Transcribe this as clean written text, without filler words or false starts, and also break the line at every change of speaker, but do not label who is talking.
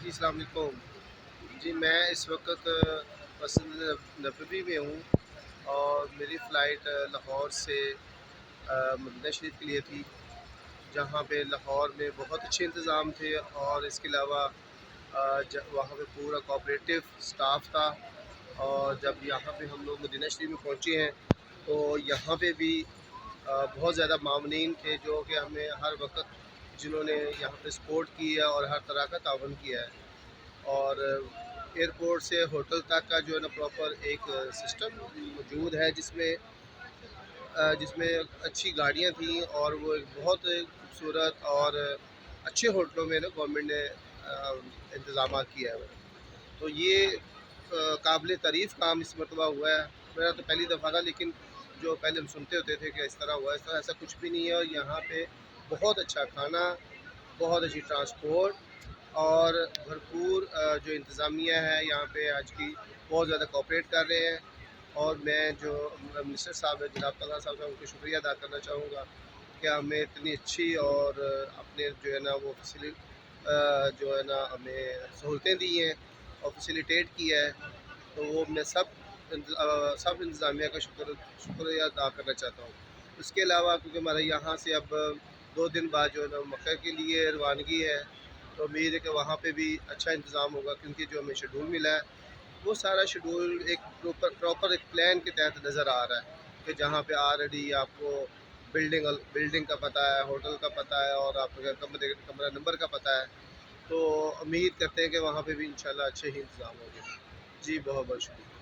جی السلام علیکم جی، میں اس وقت مسجد نبوی میں ہوں اور میری فلائٹ لاہور سے مدینہ شریف کے لیے تھی، جہاں پہ لاہور میں بہت اچھے انتظام تھے اور اس کے علاوہ وہاں پہ پورا کوآپریٹو سٹاف تھا۔ اور جب یہاں پہ ہم لوگ مدینہ شریف میں پہنچے ہیں تو یہاں پہ بھی بہت زیادہ معاونین تھے جو کہ ہمیں ہر وقت جنہوں نے یہاں پہ سپورٹ کی ہے اور ہر طرح کا تعاون کیا ہے۔ اور ایئرپورٹ سے ہوٹل تک کا جو ہے نا پراپر ایک سسٹم موجود ہے جس میں اچھی گاڑیاں تھیں اور وہ ایک بہت خوبصورت اور اچھے ہوٹلوں میں نا گورنمنٹ نے انتظامات کیا ہے۔ تو یہ قابل تعریف کام اس مرتبہ ہوا ہے۔ میرا تو پہلی دفعہ تھا، لیکن جو پہلے ہم سنتے ہوتے تھے کہ اس طرح ہوا، اس طرح ایسا کچھ بھی نہیں ہے۔ اور یہاں پہ بہت اچھا کھانا، بہت اچھی ٹرانسپورٹ اور بھرپور جو انتظامیہ ہے یہاں پہ آج کی بہت زیادہ کوآپریٹ کر رہے ہیں۔ اور میں جو منسٹر صاحب ہیں جناب طلحہ صاحب ان کو شکریہ ادا کرنا چاہوں گا کہ ہمیں اتنی اچھی اور اپنے جو ہے نا وہ جو ہے نا ہمیں سہولتیں دی ہیں اور فیسیلیٹیٹ کیا ہے، تو وہ میں سب انتظامیہ کا شکریہ ادا کرنا چاہتا ہوں۔ اس کے علاوہ کیونکہ ہمارے یہاں سے اب 2 دن بعد جو ہے نا مکہ کے لیے روانگی ہے، تو امید ہے کہ وہاں پہ بھی اچھا انتظام ہوگا، کیونکہ جو ہمیں شیڈول ملا ہے وہ سارا شیڈول ایک پراپر ایک پلان کے تحت نظر آ رہا ہے کہ جہاں پہ آلریڈی آپ کو بلڈنگ کا پتہ ہے، ہوٹل کا پتہ ہے اور آپ کا کمرہ نمبر کا پتہ ہے۔ تو امید کرتے ہیں کہ وہاں پہ بھی انشاءاللہ اچھے ہی انتظام ہوں گے۔ جی بہت بہت شکریہ۔